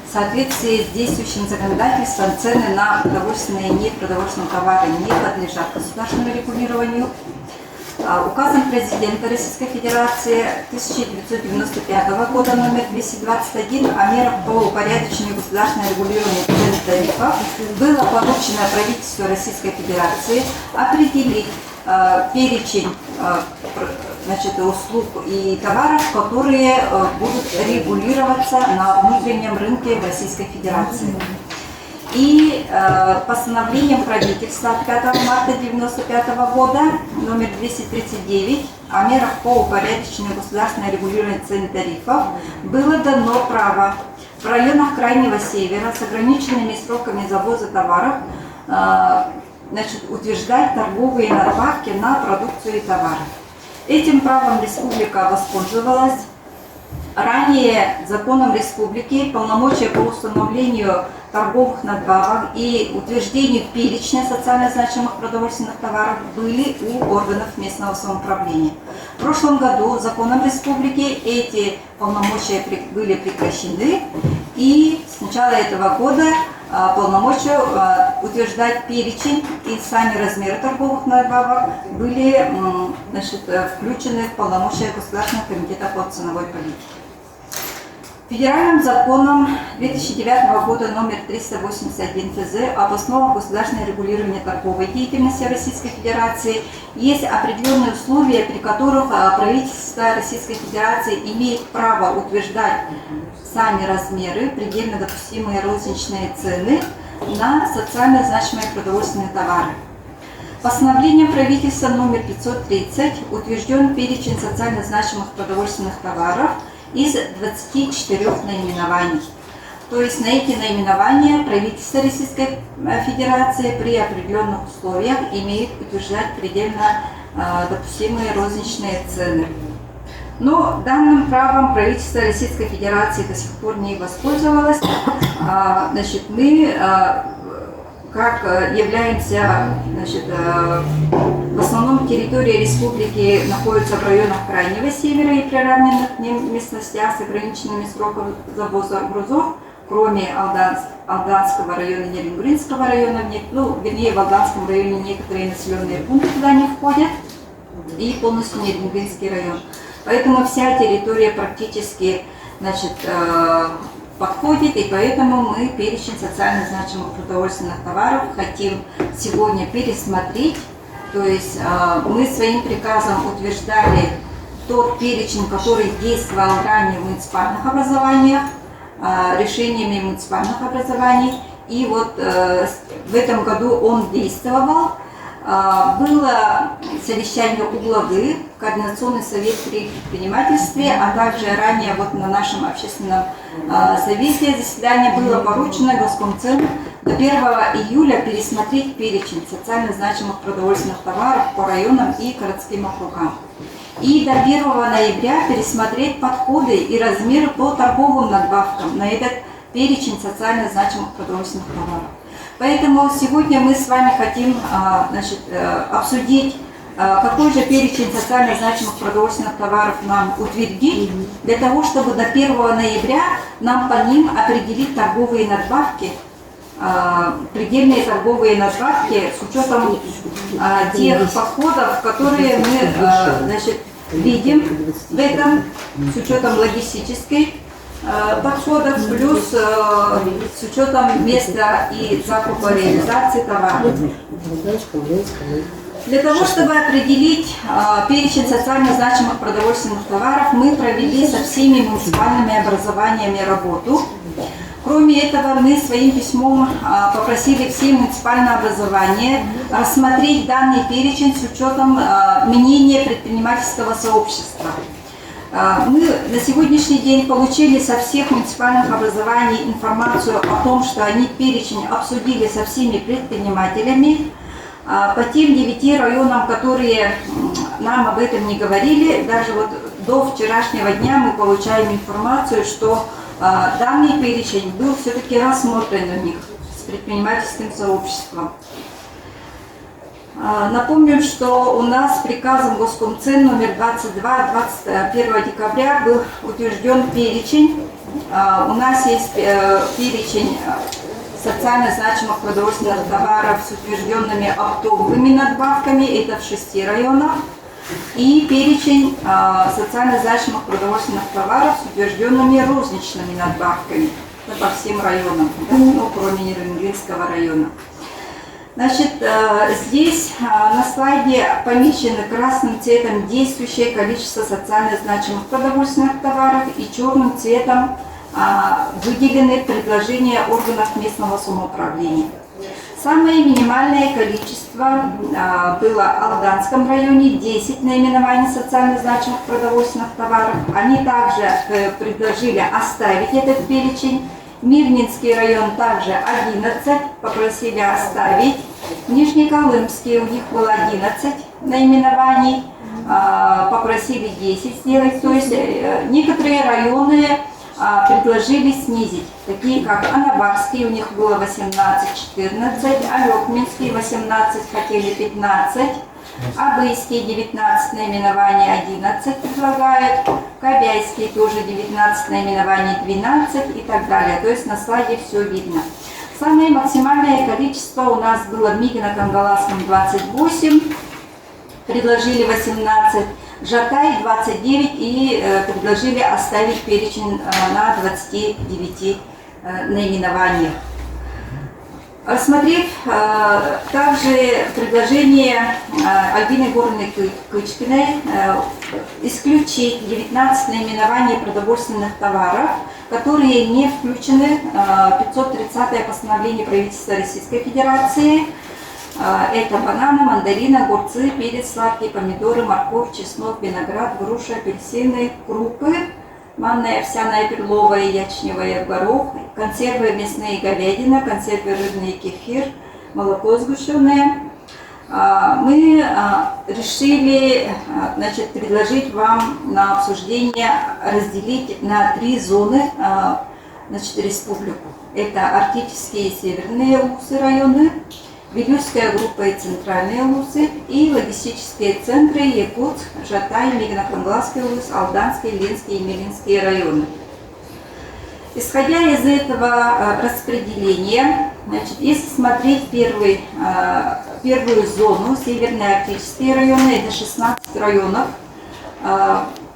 В соответствии с действующим законодательством цены на продовольственные и непродовольственные товары не подлежат государственному регулированию. Указом президента Российской Федерации 1995 года номер 221 о мерах по упорядочению государственного регулирования цен и тарифов было поручено правительству Российской Федерации определить перечень услуг и товаров, которые будут регулироваться на внутреннем рынке Российской Федерации. И постановлением правительства от 5 марта 1995 года номер 239 о мерах по упорядочению государственного регулирования цен и тарифов было дано право в районах Крайнего Севера с ограниченными сроками завоза товаров утверждать торговые надбавки на продукцию и товары. Этим правом республика воспользовалась. Ранее законом республики полномочия по установлению торговых надбавок и утверждению перечня социально значимых продовольственных товаров были у органов местного самоуправления. В прошлом году законом республики эти полномочия были прекращены, и с начала этого года полномочия утверждать перечень и сами размеры торговых надбавок были включены в полномочия Государственного комитета по ценовой политике. Федеральным законом 2009 года номер 381 ФЗ об основах государственного регулирования торговой деятельности Российской Федерации есть определенные условия, при которых правительство Российской Федерации имеет право утверждать сами размеры, предельно допустимые розничные цены на социально значимые продовольственные товары. Постановлением правительства номер 530 утвержден перечень социально значимых продовольственных товаров из 24 наименований. То есть на эти наименования правительство Российской Федерации при определенных условиях имеет утверждать предельно допустимые розничные цены. Но данным правом правительство Российской Федерации до сих пор не воспользовалось. Мы, как являемся, в основном территория республики находится в районах Крайнего Севера и приравненных к ним местностях с ограниченными сроками завоза грузов, кроме Алданского района, Нерюнгринского района, в Алданском районе некоторые населенные пункты туда не входят, и полностью Нерюнгринский район. Поэтому вся территория практически подходит, и поэтому мы перечень социально значимых продовольственных товаров хотим сегодня пересмотреть. То есть мы своим приказом утверждали тот перечень, который действовал ранее в муниципальных образованиях, решениями муниципальных образований, и вот в этом году он действовал. Было совещание у главы, координационный совет при предпринимательстве, а также ранее на нашем общественном совете заседание было поручено Госкомцену до 1 июля пересмотреть перечень социально значимых продовольственных товаров по районам и городским округам. И до 1 ноября пересмотреть подходы и размеры по торговым надбавкам на этот перечень социально значимых продовольственных товаров. Поэтому сегодня мы с вами хотим обсудить, какой же перечень социально значимых продовольственных товаров нам утвердить, для того, чтобы до 1 ноября нам по ним определить торговые надбавки, предельные торговые надбавки с учетом тех подходов, которые мы видим в этом, с учетом логистической подходов, плюс с учетом места и закупа реализации товаров. Для того, чтобы определить перечень социально значимых продовольственных товаров, мы провели со всеми муниципальными образованиями работу. Кроме этого, мы своим письмом попросили все муниципальные образования рассмотреть данный перечень с учетом мнения предпринимательского сообщества. Мы на сегодняшний день получили со всех муниципальных образований информацию о том, что они перечень обсудили со всеми предпринимателями. По тем 9 районам, которые нам об этом не говорили, даже до вчерашнего дня мы получаем информацию, что данный перечень был все-таки рассмотрен у них с предпринимательским сообществом. Напомню, что у нас приказом Госкомцен номер 22 21 декабря был утвержден перечень у нас есть перечень социально значимых продовольственных товаров с утвержденными оптовыми надбавками, это в 6 районах, и перечень социально значимых продовольственных товаров с утвержденными розничными надбавками, это по всем районам, да? Ну, кроме Нерюнгринского района. Значит, здесь на слайде помечены красным цветом действующее количество социально значимых продовольственных товаров и черным цветом выделены предложения органов местного самоуправления. Самое минимальное количество было в Алданском районе, 10 наименований социально значимых продовольственных товаров. Они также предложили оставить этот перечень. Мирнинский район также 11, попросили оставить. Нижнеколымский, у них было 11 наименований, попросили 10 сделать. То есть некоторые районы предложили снизить, такие как Анабарский, у них было 18-14, Алёкминский 18, хотели 15, Абыйский 19 наименований 11 предлагают, Кобяйский тоже 19 наименований 12 и так далее. То есть на слайде все видно. Самое максимальное количество у нас было в Мигино-Кангаласском 28, предложили 18, Жатай 29 и предложили оставить перечень на 29 наименованиях. Рассмотрев также предложение Альбины Горовны Кычкиной исключить 19 наименований продовольственных товаров, которые не включены в 530-е постановление правительства Российской Федерации. Это бананы, мандарины, огурцы, перец сладкий, помидоры, морковь, чеснок, виноград, груши, апельсины, крупы, манная, овсяная, перловая, ячневая, горох, консервы мясные, говядина, консервы рыбные, кефир, молоко сгущенное. Мы решили, значит, предложить вам на обсуждение разделить на 3 зоны, значит, республику. Это арктические и северные улусы районы, Вилюйская группа и центральные улусы, и логистические центры Якутск, Жатай, Мигино-Кангаласский улус, Алданский, Ленский и Милинский районы. Исходя из этого распределения, значит, если смотреть первую зону, северные арктические районы, это 16 районов,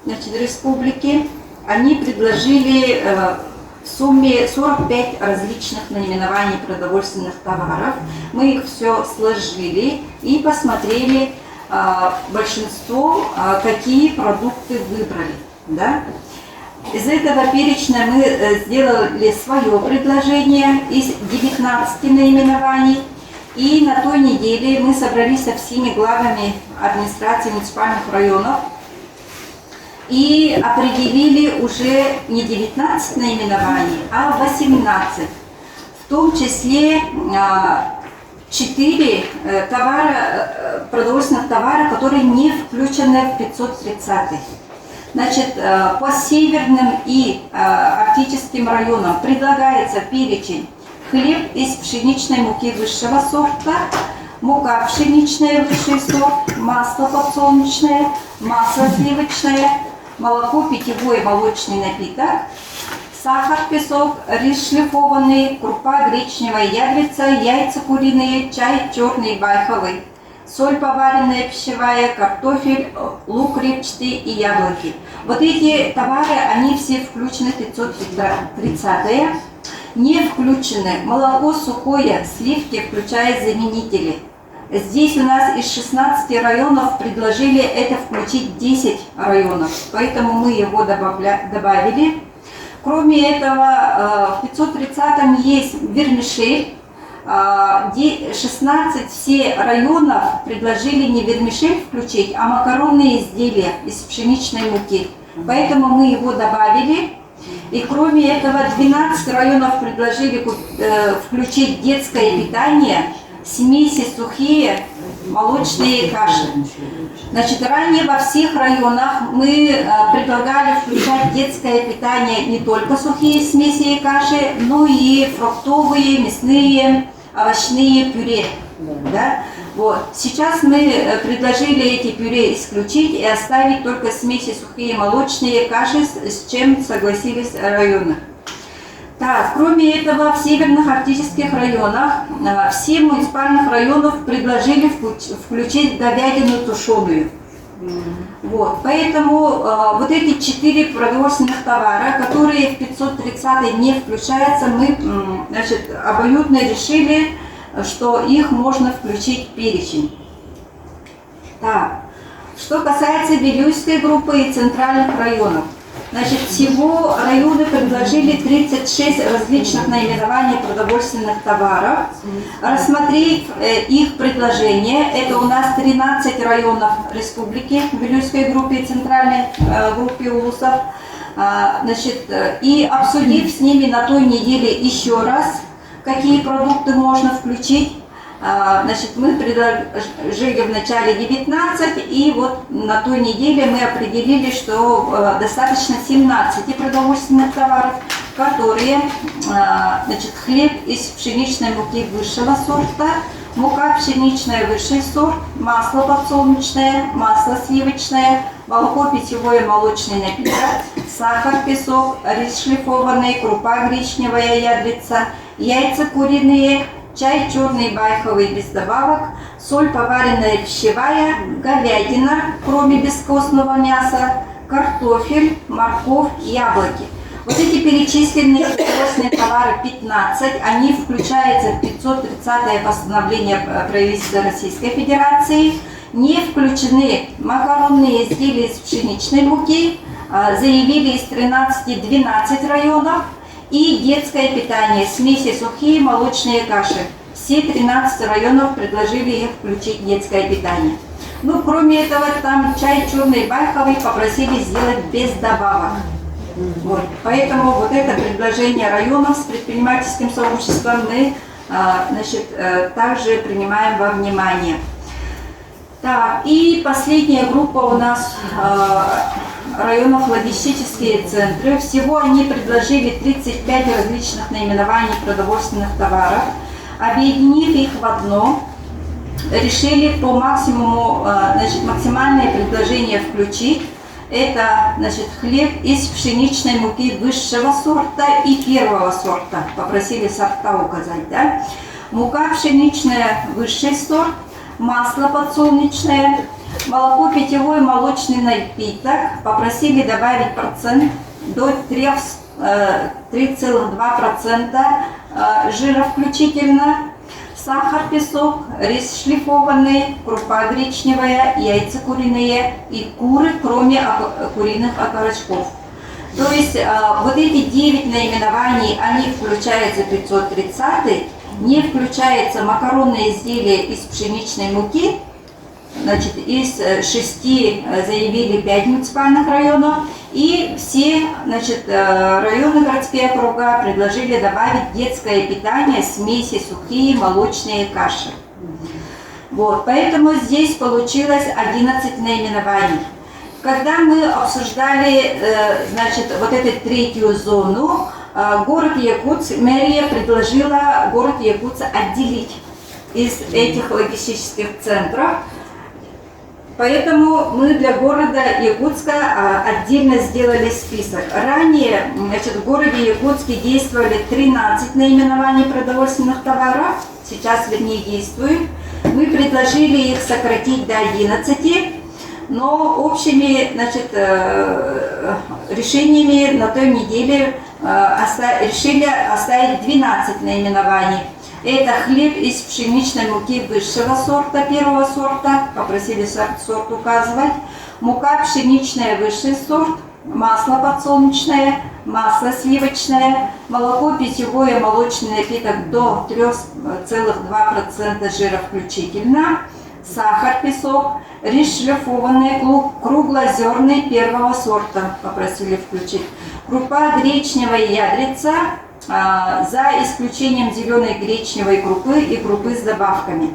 значит, республики, они предложили в сумме 45 различных наименований продовольственных товаров. Мы их все сложили и посмотрели большинство, какие продукты выбрали. Да? Из этого перечня мы сделали свое предложение из 19 наименований. И на той неделе мы собрались со всеми главами администрации муниципальных районов и определили уже не 19 наименований, а 18. В том числе 4 продовольственных товара, которые не включены в 530. Значит, по северным и арктическим районам предлагается перечень: хлеб из пшеничной муки высшего сорта, мука пшеничная высший сорт, масло подсолнечное, масло сливочное, молоко, питьевой молочный напиток, сахар, песок, рис шлифованный, крупа гречневая, ядрица, яйца куриные, чай черный байховый, соль поваренная пищевая, картофель, лук репчатый и яблоки. Вот эти товары, они все включены в 530-е. Не включены молоко сухое, сливки, включая заменители. Здесь у нас из 16 районов предложили это включить 10 районов, поэтому мы его добавили. Кроме этого, в 530-м есть вермишель. 16 все районов предложили не вермишель включить, а макаронные изделия из пшеничной муки. Поэтому мы его добавили. И кроме этого 12 районов предложили включить детское питание, смеси сухие, молочные каши. Значит, ранее во всех районах мы предлагали включать детское питание не только сухие смеси и каши, но и фруктовые, мясные, овощные пюре. Да? Вот. Сейчас мы предложили эти пюре исключить и оставить только смеси сухие, молочные каши, с чем согласились районы. Так, кроме этого, в северных арктических районах, в 7 муниципальных районов предложили включить говядину тушеную. Вот, поэтому вот эти 4 продовольственных товара, которые в 530 не включаются, мы, значит, обоюдно решили, что их можно включить в перечень. Так, что касается Вилюйской группы и центральных районов. Значит, всего районы предложили 36 различных наименований продовольственных товаров. Рассмотрев их предложения, это у нас 13 районов республики в Вилюйской группе и центральной группе улусов. Значит, и обсудив с ними на той неделе еще раз, какие продукты можно включить, значит, мы предложили в начале 19, и вот на той неделе мы определили, что достаточно 17 продовольственных товаров, которые, значит, хлеб из пшеничной муки высшего сорта, мука пшеничная высший сорт, масло подсолнечное, масло сливочное, молоко питьевое, молочный напиток, сахар, песок, рис шлифованный, крупа гречневая, ядрица, яйца куриные, чай черный байховый без добавок, соль поваренная пищевая, говядина, кроме бескостного мяса, картофель, морковь, яблоки. Вот эти перечисленные продовольственные товары 15, они включаются в 530-е постановление правительства Российской Федерации. Не включены макаронные изделия из пшеничной муки, заявили из 13-12 районов. И детское питание, смеси, сухие, молочные каши. Все 13 районов предложили их включить в детское питание. Ну, кроме этого, там чай черный байховый попросили сделать без добавок. Вот. Поэтому вот это предложение районов с предпринимательским сообществом мы, значит, также принимаем во внимание. Так, и последняя группа у нас районов логистические центры. Всего они предложили 35 различных наименований продовольственных товаров. Объединив их в одно, решили по максимуму, значит, максимальное предложение включить. Это, значит, хлеб из пшеничной муки высшего сорта и первого сорта. Попросили сорта указать, да? Мука пшеничная высший сорт, масло подсолнечное, молоко питьевой, молочный напиток. Попросили добавить процент до 3,2% жира включительно. Сахар, песок, рис шлифованный, крупа гречневая, яйца куриные и куры, кроме куриных окорочков. То есть вот эти 9 наименований, они включаются в 530, не включается макаронные изделия из пшеничной муки. Значит, из 6 заявили 5 муниципальных районов, и все, значит, районы, городские округа предложили добавить детское питание, смеси, сухие, молочные каши. Вот, поэтому здесь получилось 11 наименований. Когда мы обсуждали, значит, вот эту третью зону, город Якутск, мэрия предложила город Якутск отделить из этих логистических центров. Поэтому мы для города Якутска отдельно сделали список. Ранее, значит, в городе Якутске действовали 13 наименований продовольственных товаров, сейчас, вернее, действуют. Мы предложили их сократить до 11, но общими, значит, решениями на той неделе решили оставить 12 наименований. Это хлеб из пшеничной муки высшего сорта, первого сорта, попросили сорт указывать, мука пшеничная высший сорт, масло подсолнечное, масло сливочное, молоко питьевое, молочный напиток до 3,2% жира включительно, сахар, песок, рис шлифованный, круглозерный первого сорта, попросили включить, крупа гречневая ядрица, за исключением зеленой гречневой крупы и крупы с добавками.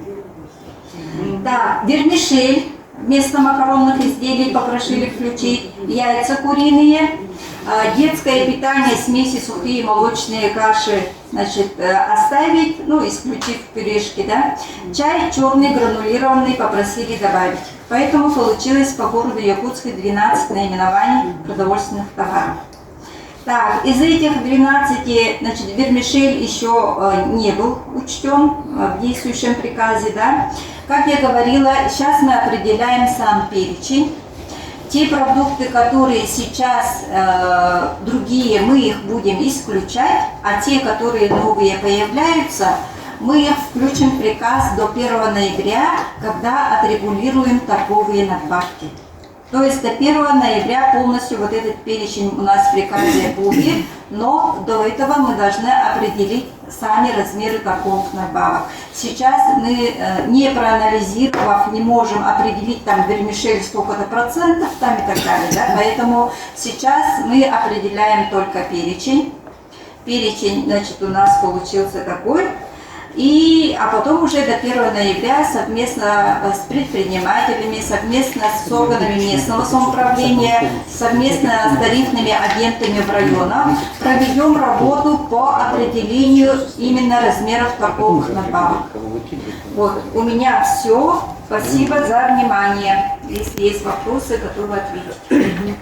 Да, вермишель вместо макаронных изделий попросили включить, яйца куриные, детское питание, смеси, сухие молочные каши, значит, оставить, ну, исключив пюрешки, да. Чай черный гранулированный попросили добавить. Поэтому получилось по городу Якутске 12 наименований продовольственных товаров. Так, из этих 12, значит, вермишель еще не был учтен в действующем приказе, да. Как я говорила, сейчас мы определяем сам перечень. Те продукты, которые сейчас другие, мы их будем исключать, а те, которые новые появляются, мы их включим в приказ до 1 ноября, когда отрегулируем торговые надбавки. То есть до 1 ноября полностью вот этот перечень у нас в приказе будет, но до этого мы должны определить сами размеры торговых надбавок. Сейчас мы, не проанализировав, не можем определить там вермишель сколько-то процентов там и так далее, да? Поэтому сейчас мы определяем только перечень. Перечень, значит, у нас получился такой. А потом уже до 1 ноября совместно с предпринимателями, совместно с органами местного самоуправления, совместно с тарифными агентами в районах проведем работу по определению именно размеров торговых надбавок. Вот, у меня все. Спасибо за внимание. Если есть вопросы, готовы ответить.